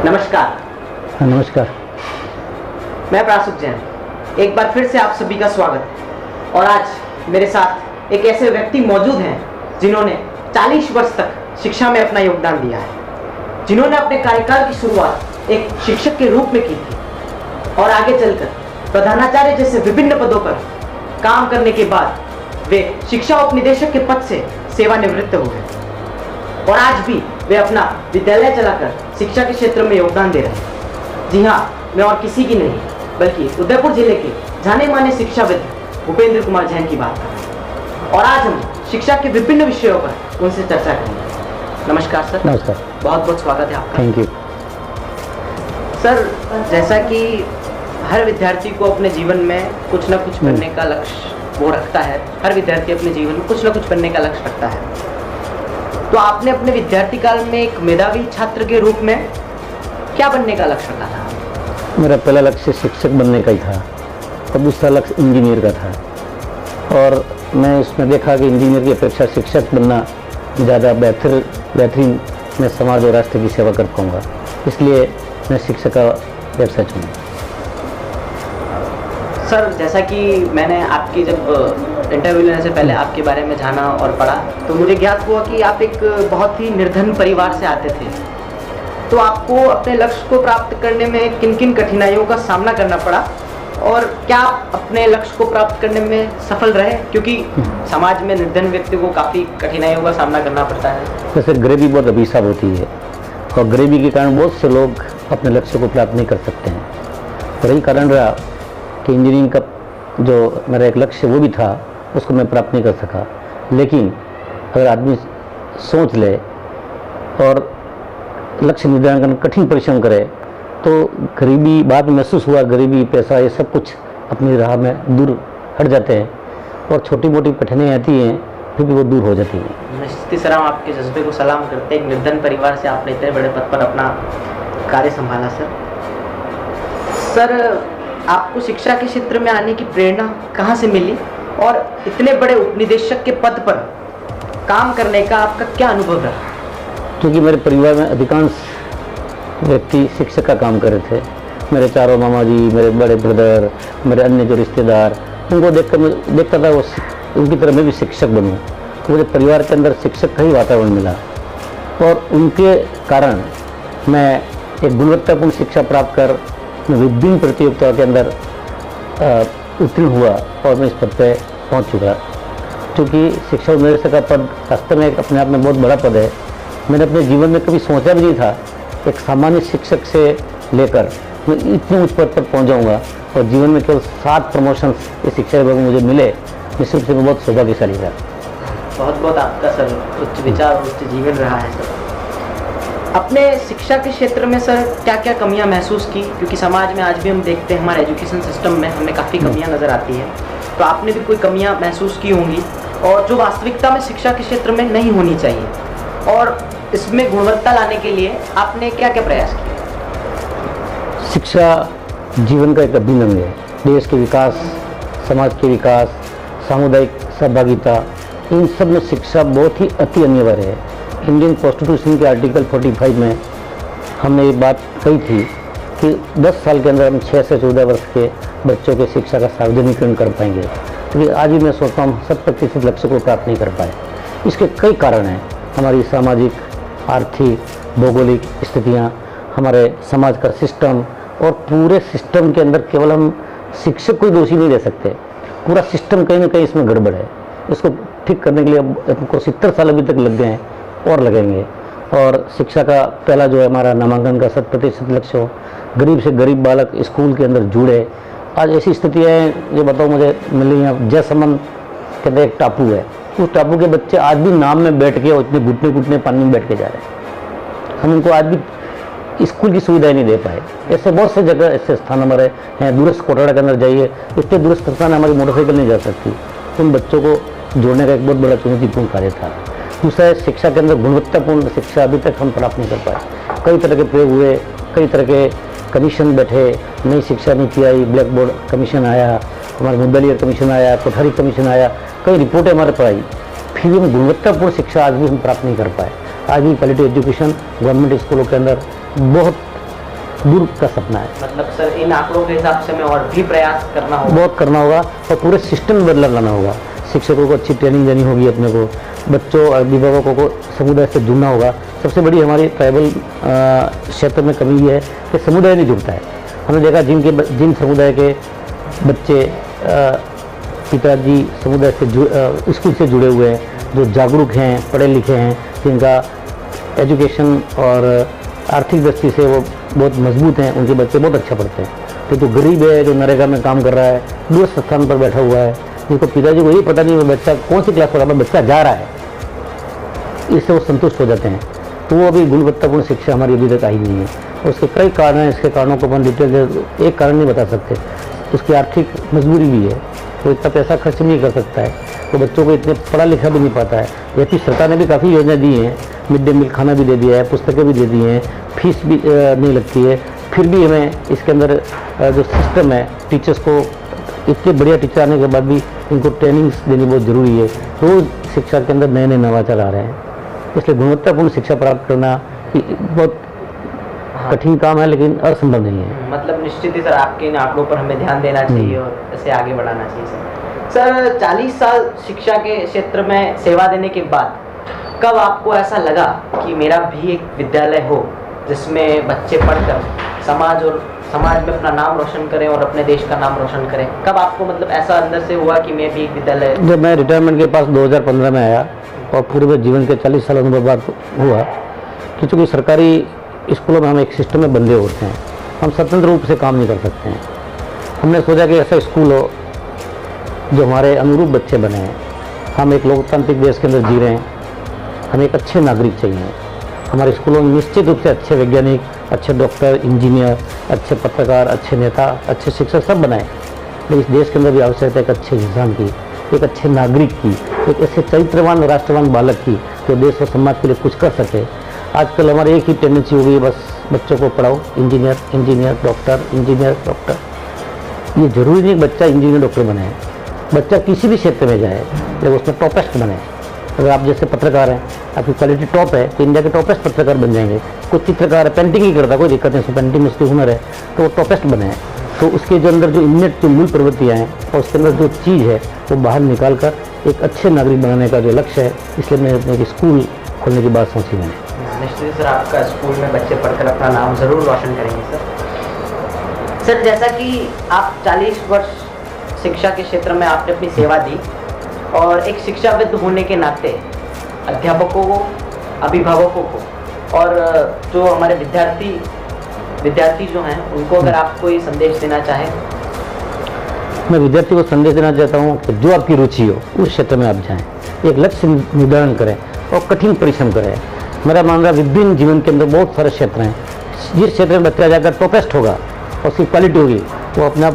नमस्कार। नमस्कार। मैं प्रासुक जैन, एक बार फिर से आप सभी का स्वागत है। और आज मेरे साथ एक ऐसे व्यक्ति मौजूद हैं जिन्होंने 40 वर्ष तक शिक्षा में अपना योगदान दिया है, जिन्होंने अपने कार्यकाल की शुरुआत एक शिक्षक के रूप में की थी और आगे चलकर प्रधानाचार्य जैसे विभिन्न पदों पर काम करने के बाद वे शिक्षा उपनिदेशक के पद से सेवानिवृत्त हो गए और आज भी वे अपना विद्यालय चलाकर शिक्षा के क्षेत्र में योगदान दे रहे हैं। जी हाँ, मैं और किसी की नहीं बल्कि उदयपुर जिले के जाने माने शिक्षाविद भूपेंद्र कुमार जैन की बात कर रहे हैं और आज हम शिक्षा के विभिन्न विषयों पर उनसे चर्चा करेंगे। नमस्कार सर। नमस्कार। बहुत बहुत स्वागत है आपका। Thank you sir. जैसा कि हर विद्यार्थी को अपने जीवन में कुछ ना कुछ बनने का लक्ष्य वो रखता है, हर विद्यार्थी अपने जीवन में कुछ ना कुछ बनने का लक्ष्य रखता है, तो आपने अपने विद्यार्थी काल में एक मेधावी छात्र के रूप में क्या बनने का लक्ष्य रखा था? मेरा पहला लक्ष्य शिक्षक बनने का ही था और दूसरा लक्ष्य इंजीनियर का था और मैं इसमें देखा कि इंजीनियर की अपेक्षा शिक्षक बनना ज़्यादा बेहतरीन मैं समाज और राष्ट्र की सेवा कर पाऊँगा, इसलिए मैं शिक्षक का व्यवसाय चुना। सर, जैसा कि मैंने आपकी जब इंटरव्यू लेने से पहले आपके बारे में जाना और पढ़ा तो मुझे ज्ञात हुआ कि आप एक बहुत ही निर्धन परिवार से आते थे, तो आपको अपने लक्ष्य को प्राप्त करने में किन किन कठिनाइयों का सामना करना पड़ा और क्या आप अपने लक्ष्य को प्राप्त करने में सफल रहे? क्योंकि समाज में निर्धन व्यक्ति को काफ़ी कठिनाइयों का सामना करना पड़ता है। जैसे गरीबी बहुत अभिशाप होती है और गरीबी के कारण बहुत से लोग अपने लक्ष्य को प्राप्त नहीं कर सकते हैं और यही कारण रहा कि इंजीनियरिंग का जो मेरा एक लक्ष्य वो भी था उसको मैं प्राप्त नहीं कर सका। लेकिन अगर आदमी सोच ले और लक्ष्य निर्धारण करने कठिन परिश्रम करे तो गरीबी बाद में महसूस हुआ, गरीबी पैसा ये सब कुछ अपनी राह में दूर हट जाते हैं और छोटी मोटी कठिनाइयाँ आती हैं फिर भी वो दूर हो जाती हैं। निश्चित सर, हम आपके जज्बे को सलाम करते हैं। एक निर्धन परिवार से आपने इतने बड़े पद पर अपना कार्य संभाला। सर, आपको शिक्षा के क्षेत्र में आने की प्रेरणा कहाँ से मिली और इतने बड़े उपनिदेशक के पद पर काम करने का आपका क्या अनुभव रहा? क्योंकि मेरे परिवार में अधिकांश व्यक्ति शिक्षक का काम कर रहे थे। मेरे चारों मामा जी, मेरे बड़े ब्रदर, मेरे अन्य जो रिश्तेदार, उनको देखकर मैं देखता था वो उनकी तरह मैं भी शिक्षक बनूं। मुझे परिवार के अंदर शिक्षक का ही वातावरण मिला और उनके कारण मैं एक गुणवत्तापूर्ण शिक्षा प्राप्त कर मैं विभिन्न प्रतियोगिताओं के अंदर उत्तीर्ण हुआ और मैं इस पद पर पहुँच चुका। क्योंकि शिक्षा उपनिदेशक का पद वास्तव में अपने आप में बहुत बड़ा पद है। मैंने अपने जीवन में कभी सोचा भी नहीं था एक सामान्य शिक्षक से लेकर मैं इतने उच्च पद पर पहुँच जाऊँगा और जीवन में केवल 7 प्रमोशन इस शिक्षा विभाग में मुझे मिले। निश्चित रूप से मैं बहुत सौभाग्यशाली था। बहुत बहुत आपका सर उच्च विचार और उच्च जीवन रहा है सर। अपने शिक्षा के क्षेत्र में सर क्या क्या कमियां महसूस की? क्योंकि समाज में आज भी हम देखते हैं हमारे एजुकेशन सिस्टम में हमें काफ़ी कमियां नज़र आती हैं, तो आपने भी कोई कमियां महसूस की होंगी और जो वास्तविकता में शिक्षा के क्षेत्र में नहीं होनी चाहिए, और इसमें गुणवत्ता लाने के लिए आपने क्या क्या प्रयास किए? शिक्षा जीवन का एक अभिन्न अंग है। देश के विकास, समाज के विकास, सामुदायिक सहभागिता, इन सब में शिक्षा बहुत ही अति अनिवार्य है। इंडियन कॉन्स्टिट्यूशन के आर्टिकल 45 में हमने ये बात कही थी कि 10 साल के अंदर हम 6 से 14 वर्ष के बच्चों के शिक्षा का सार्वजनिकरण कर पाएंगे। क्योंकि आज भी मैं सोचता हूँ 100% लक्ष्य को प्राप्त नहीं कर पाए। इसके कई कारण हैं, हमारी सामाजिक, आर्थिक, भौगोलिक स्थितियाँ, हमारे समाज का सिस्टम, और पूरे सिस्टम के अंदर केवल हम शिक्षक को दोषी नहीं दे सकते, पूरा सिस्टम कहीं ना कहीं इसमें गड़बड़ है। इसको ठीक करने के लिए हमको 70 साल अभी तक लग गए हैं और लगेंगे। और शिक्षा का पहला जो है हमारा नामांकन का 100% लक्ष्य हो, गरीब से गरीब बालक स्कूल के अंदर जुड़े। आज ऐसी स्थितियाँ हैं, ये बताओ मुझे मिली हैं, जयसमंद के अंदर एक टापू है, उस टापू के बच्चे आज भी नाव में बैठ के और इतने घुटने घुटने पानी में बैठ के जा रहे हैं। हम उनको आज भी स्कूल की सुविधाएं नहीं दे पाए। ऐसे बहुत से जगह ऐसे स्थान हमारे हैं, दूरस्थ कोटाड़ा के अंदर जाइए, इतने दूरस्थ स्थान हमारी मोटरसाइकिल नहीं जा सकती। उन बच्चों को जोड़ने का एक बहुत बड़ा चुनौतीपूर्ण कार्य था। दूसरा है शिक्षा के अंदर गुणवत्तापूर्ण शिक्षा अभी तक हम प्राप्त नहीं कर पाए। कई तरह के प्रयोग हुए, कई तरह के कमीशन बैठे, नई शिक्षा नीति आई, ब्लैक बोर्ड कमीशन आया, हमारा मुद्दलियर कमीशन आया, कोठारी कमीशन आया, कई रिपोर्टें हमारे पर आई, फिर भी हम गुणवत्तापूर्ण शिक्षा आज भी हम प्राप्त नहीं कर पाए। आज भी क्वालिटी एजुकेशन गवर्नमेंट स्कूलों के अंदर बहुत दूर का सपना है। मतलब सर इन आंकड़ों के हिसाब से हमें और भी प्रयास करना होगा। बहुत करना होगा और पूरे सिस्टम में बदलाव लाना होगा। शिक्षकों को अच्छी ट्रेनिंग देनी होगी, अपने को बच्चों अभिभावकों को समुदाय से जुड़ना होगा। सबसे बड़ी हमारी ट्राइबल क्षेत्र में कमी ये है कि समुदाय नहीं जुड़ता है। हमने देखा जिन समुदाय के बच्चे पिताजी समुदाय से स्कूल से जुड़े हुए हैं, जो जागरूक हैं, पढ़े लिखे हैं, जिनका एजुकेशन और आर्थिक दृष्टि से वो बहुत मजबूत हैं, उनके बच्चे बहुत अच्छा पढ़ते हैं। तो जो गरीब है, जो नरेगा में काम कर रहा है, दूरस्थ स्थान पर बैठा हुआ है, जिनको पिताजी को यही पता नहीं है बच्चा कौन सी क्लास पढ़ा, बच्चा जा रहा है, इससे वो संतुष्ट हो जाते हैं। तो वो अभी गुणवत्तापूर्ण शिक्षा हमारी अभी तक आई नहीं है। उसके कई कारण हैं, इसके कारणों को अपन डिटेल एक कारण नहीं बता सकते। उसकी आर्थिक मजबूरी भी है, वो इतना पैसा खर्च नहीं कर सकता है, तो बच्चों को इतने पढ़ा लिखा भी नहीं पाता है। जबकि सरकार ने भी काफ़ी योजना दी हैं, मिड डे मील खाना भी दे दिया है, पुस्तकें भी दे दी हैं, फीस भी नहीं लगती है। फिर भी हमें इसके अंदर जो सिस्टम है, टीचर्स को इतने बढ़िया टीचर आने के बाद भी इनको ट्रेनिंग्स देनी बहुत ज़रूरी है। रोज़ शिक्षा के अंदर नए नए नवाचार आ रहे हैं, इसलिए गुणवत्तापूर्ण शिक्षा प्राप्त करना बहुत कठिन काम है, लेकिन असंभव नहीं है। मतलब निश्चित ही सर आपके इन आंकड़ों पर हमें ध्यान देना चाहिए और इसे आगे बढ़ाना चाहिए सर। 40 साल शिक्षा के क्षेत्र में सेवा देने के बाद कब आपको ऐसा लगा कि मेरा भी एक विद्यालय हो जिसमें बच्चे पढ़कर समाज में अपना नाम रोशन करें और अपने देश का नाम रोशन करें? कब आपको मतलब ऐसा अंदर से हुआ कि मैं भी एक विद्यालय? जब मैं रिटायरमेंट के पास 2015 में आया और पूरे जीवन के 40 साल अनुभव बाद हुआ कि चूँकि सरकारी स्कूलों में हम एक सिस्टम में बंधे होते हैं, हम स्वतंत्र रूप से काम नहीं कर सकते हैं। हमने सोचा कि ऐसा स्कूल हो जो हमारे अनुरूप बच्चे बने हैं। हम एक लोकतांत्रिक देश के अंदर जी रहे हैं, हमें एक अच्छे नागरिक चाहिए। हमारे स्कूलों में निश्चित रूप से अच्छे वैज्ञानिक, अच्छे डॉक्टर, इंजीनियर, अच्छे पत्रकार, अच्छे नेता, अच्छे शिक्षक सब बनाए। लेकिन इस देश के अंदर भी आवश्यकता है एक अच्छे इंसान की, एक अच्छे नागरिक की, एक ऐसे चरित्रवान राष्ट्रवान बालक की जो देश और समाज के लिए कुछ कर सके। आजकल हमारी एक ही टेंडेंसी हो गई, बस बच्चों को पढ़ाओ engineer engineer doctor engineer doctor. ये जरूरी नहीं कि बच्चा इंजीनियर डॉक्टर बने, बच्चा किसी भी क्षेत्र में जाए लेकिन उसमें टॉपेस्ट बने। अगर आप जैसे पत्रकार हैं, आपकी क्वालिटी टॉप है तो इंडिया के टॉपेस्ट पत्रकार बन जाएंगे। कोई चित्रकार है, पेंटिंग ही करता, कोई दिक्कत नहीं, उसको पेंटिंग में उसकी हुनर है तो वो टॉपेस्ट बने हैं। तो उसके जो अंदर जो इन्नेट जो मूल प्रवृत्तियाँ हैं और उसके अंदर जो चीज़ है वो बाहर निकाल कर एक अच्छे नागरिक बनाने का जो लक्ष्य है, इसलिए मैंने अपने स्कूल खोलने की बात सोची मैंने। निश्चित सर आपका स्कूल में बच्चे पढ़कर अपना नाम ज़रूर रोशन करेंगे सर। जैसा कि आप 40 वर्ष शिक्षा के क्षेत्र में आपने अपनी सेवा दी और एक शिक्षाविद होने के नाते अध्यापकों को, अभिभावकों को और जो हमारे विद्यार्थी जो हैं उनको अगर आप कोई संदेश देना चाहें? मैं विद्यार्थी को संदेश देना चाहता हूँ कि जो आपकी रुचि हो उस क्षेत्र में आप जाएं, एक लक्ष्य निर्धारण करें और कठिन परिश्रम करें। मेरा मानना विभिन्न जीवन के अंदर बहुत सारे क्षेत्र हैं, जिस क्षेत्र में बच्चा जाकर टॉपेस्ट होगा और उसकी क्वालिटी होगी वो अपना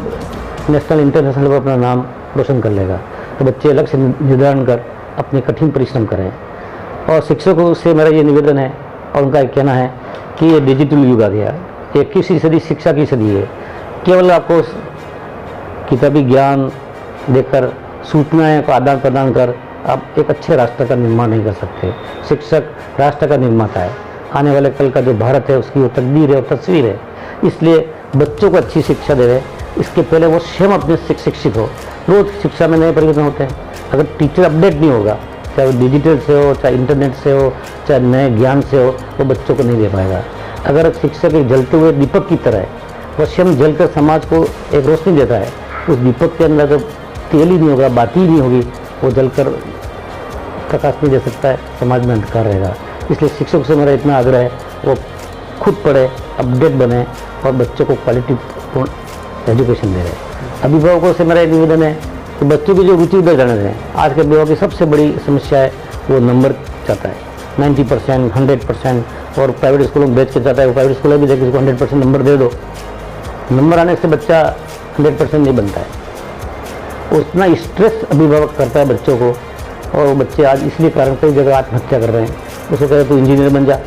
नेशनल इंटरनेशनल पर अपना नाम रोशन कर लेगा। तो बच्चे लक्ष्य निर्धारण कर अपने कठिन परिश्रम करें। और शिक्षकों से मेरा ये निवेदन है और उनका एक कहना है कि ये डिजिटल युग आ गया, ये 21वीं सदी शिक्षा की सदी है। केवल आपको किताबी ज्ञान देकर, सूचनाएं को आदान प्रदान कर आप एक अच्छे राष्ट्र का निर्माण नहीं कर सकते। शिक्षक राष्ट्र का निर्माता है, आने वाले कल का जो भारत है उसकी वो तकदीर है और तस्वीर है। इसलिए बच्चों को अच्छी शिक्षा दे रहे, इसके पहले वो स्वयं अपने शिक्षित हो। रोज़ शिक्षा में नए परिवर्तन होते हैं, अगर टीचर अपडेट नहीं होगा, चाहे वो डिजिटल से हो, चाहे इंटरनेट से हो, चाहे नए ज्ञान से हो, वो बच्चों को नहीं दे पाएगा। अगर शिक्षक एक जलते हुए दीपक की तरह है, वो स्वयं जलकर समाज को एक रोशनी देता है, उस दीपक के अंदर अगर तेल ही नहीं होगा, बाती ही नहीं होगी, वो जलकर प्रकाश नहीं दे सकता है, समाज में अंधकार रहेगा। इसलिए शिक्षक से मेरा इतना आग्रह है वो खुद पढ़े, अपडेट बने और बच्चों को क्वालिटीपूर्ण एजुकेशन दे रहे। अभिभावकों से मेरा एक निवेदन है कि बच्चों की जो रुचि उधर जाने दें। आज के अभिभावक की सबसे बड़ी समस्या है वो नंबर चाहता है, 90%, 100%, और प्राइवेट स्कूलों में बेच के चाहता है। वो प्राइवेट स्कूल भी देखिए उसको 100% नंबर दे दो, नंबर आने से बच्चा 100% नहीं बनता है। उतना स्ट्रेस अभिभावक करता है बच्चों को, और बच्चे आज इसलिए कारण कई जगह आत्महत्या कर रहे हैं। उसको कहते तू इंजीनियर बन जा,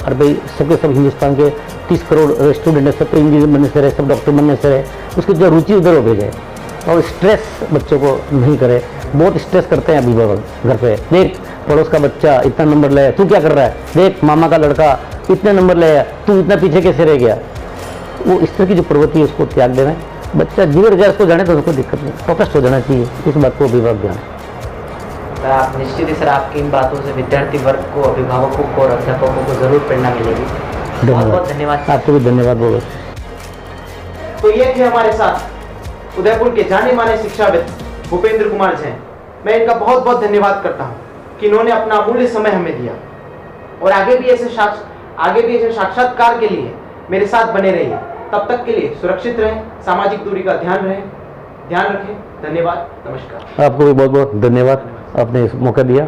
और भाई सबके सब हिंदुस्तान के 30 करोड़ स्टूडेंट है, सब तो इंजीनियर बनने से रहे, सब डॉक्टर बनने से रहे, उसकी जो रुचि उधर हो गई है। और स्ट्रेस बच्चों को नहीं करे, बहुत स्ट्रेस करते हैं अभिभावक घर पे। देख पड़ोस का बच्चा इतना नंबर ले, तू क्या कर रहा है, देख मामा का लड़का इतने नंबर ले, तू इतना पीछे कैसे रह गया। वो इस तरह की जो प्रवृत्ति है उसको त्याग देना है। बच्चा जीवन गैस को जाने तो उनको दिक्कत नहीं, प्रोफेस्ट हो जाना चाहिए, इस बात को अभिभावक ध्यान। आप निश्चित ही सर आपकी इन बातों से विद्यार्थी वर्ग को, अभिभावकों को और अध्यापकों को जरूर प्रेरणा मिलेगी। बहुत बहुत धन्यवाद। आपको भी धन्यवाद बहुत। तो ये थे हमारे साथ उदयपुर के जाने माने शिक्षाविद भूपेंद्र कुमार जैन। मैं इनका बहुत बहुत धन्यवाद करता हूँ कि इन्होंने अपना अमूल्य समय हमें दिया और आगे भी ऐसे साक्षात्कार के लिए मेरे साथ बने रहिए। तब तक के लिए सुरक्षित रहें, सामाजिक दूरी का ध्यान रखें। धन्यवाद, नमस्कार। आपको भी बहुत बहुत धन्यवाद, आपने इस मौका दिया।